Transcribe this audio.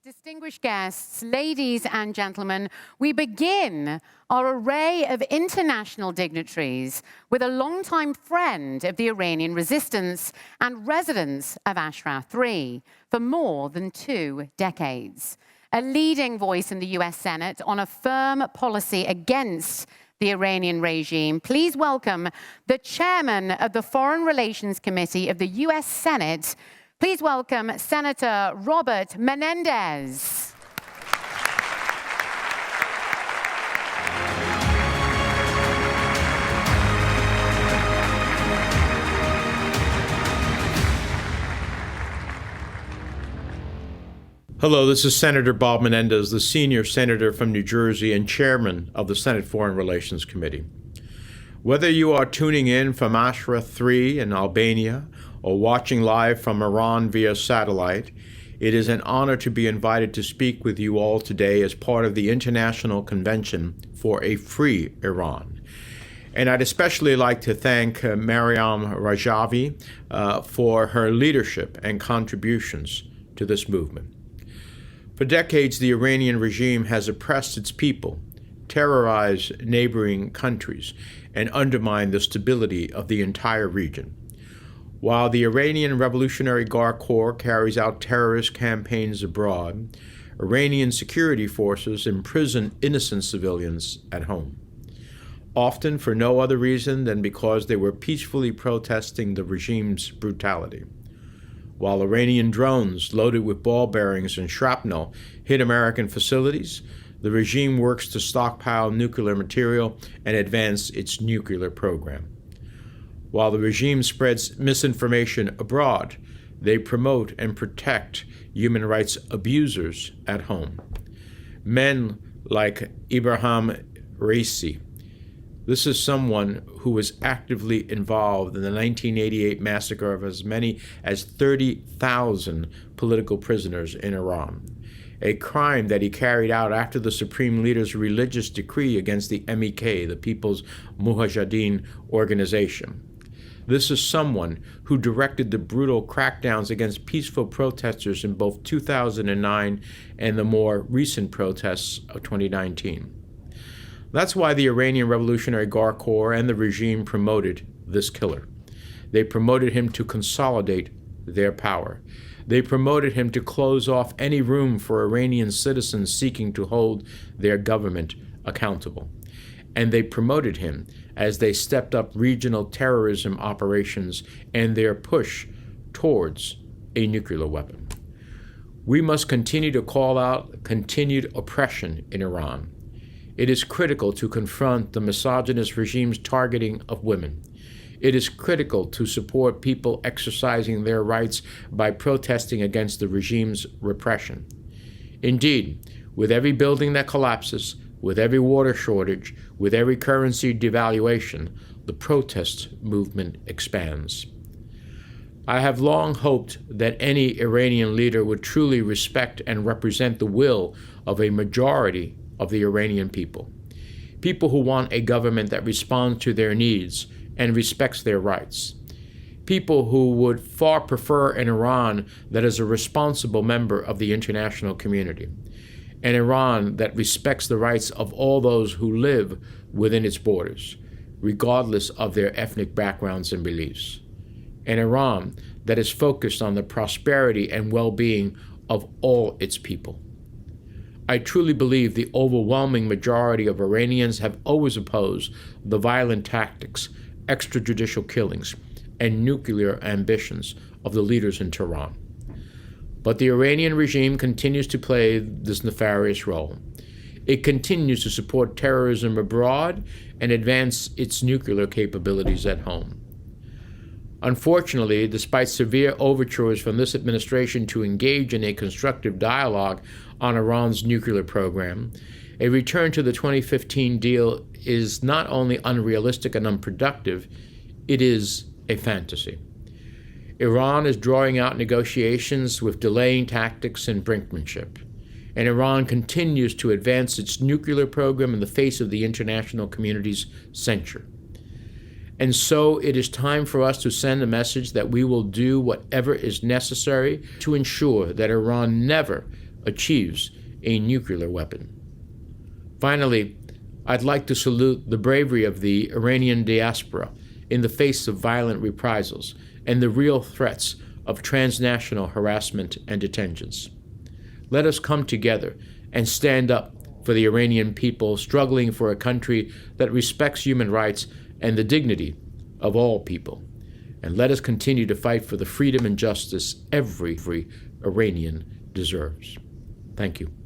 Distinguished guests, ladies and gentlemen, we begin our array of international dignitaries with a longtime friend of the Iranian resistance and residents of Ashraf 3 for more than 2 decades. A leading voice in the US Senate on a firm policy against the Iranian regime. Please welcome the chairman of the Foreign Relations Committee of the US Senate. Please welcome Senator Robert Menendez. Hello, this is Senator Bob Menendez, the senior senator from New Jersey and chairman of the Senate Foreign Relations Committee. Whether you are tuning in from Ashraf 3 in Albania or watching live from Iran via satellite, it is an honor to be invited to speak with you all today as part of the International Convention for a Free Iran. And I'd especially like to thank Meriem Rejui for her leadership and contributions to this movement. For decades, the Iranian regime has oppressed its people, terrorized neighboring countries, and undermined the stability of the entire region. While the Iranian Revolutionary Guard Corps carries out terrorist campaigns abroad, Iranian security forces imprison innocent civilians at home, often for no other reason than because they were peacefully protesting the regime's brutality. While Iranian drones loaded with ball bearings and shrapnel hit American facilities, the regime works to stockpile nuclear material and advance its nuclear program. While the regime spreads misinformation abroad, they promote and protect human rights abusers at home. Men like ابراهیم Ra'isi. This is someone who was actively involved in the 1988 massacre of as many as 30,000 political prisoners in Iran, a crime that he carried out after the Supreme Leader's religious decree against the MEK, the People's Mujahideen Organization. This is someone who directed the brutal crackdowns against peaceful protesters in both 2009 and the more recent protests of 2019. That's why the Iranian Revolutionary Guard Corps and the regime promoted this killer. They promoted him to consolidate their power. They promoted him to close off any room for Iranian citizens seeking to hold their government accountable. And they promoted him as they stepped up regional terrorism operations and their push towards a nuclear weapon. We must continue to call out continued oppression in Iran. It is critical to confront the misogynist regime's targeting of women. It is critical to support people exercising their rights by protesting against the regime's repression. Indeed, with every building that collapses, with every water shortage, with every currency devaluation, the protest movement expands. I have long hoped that any Iranian leader would truly respect and represent the will of a majority of the Iranian people who want a government that responds to their needs and respects their rights, people who would far prefer an Iran that is a responsible member of the international community, an Iran that respects the rights of all those who live within its borders, regardless of their ethnic backgrounds and beliefs, an Iran that is focused on the prosperity and well-being of all its people. I truly believe the overwhelming majority of Iranians have always opposed the violent tactics, extrajudicial killings, and nuclear ambitions of the leaders in Tehran. But the Iranian regime continues to play this nefarious role. It continues to support terrorism abroad and advance its nuclear capabilities at home. Unfortunately, despite severe overtures from this administration to engage in a constructive dialogue on Iran's nuclear program, a return to the 2015 deal is not only unrealistic and unproductive, it is a fantasy. Iran is drawing out negotiations with delaying tactics and brinkmanship, and Iran continues to advance its nuclear program in the face of the international community's censure. And so it is time for us to send a message that we will do whatever is necessary to ensure that Iran never achieves a nuclear weapon. Finally, I'd like to salute the bravery of the Iranian diaspora in the face of violent reprisals and the real threats of transnational harassment and detentions. Let us come together and stand up for the Iranian people struggling for a country that respects human rights and the dignity of all people. And let us continue to fight for the freedom and justice every Iranian deserves. Thank you.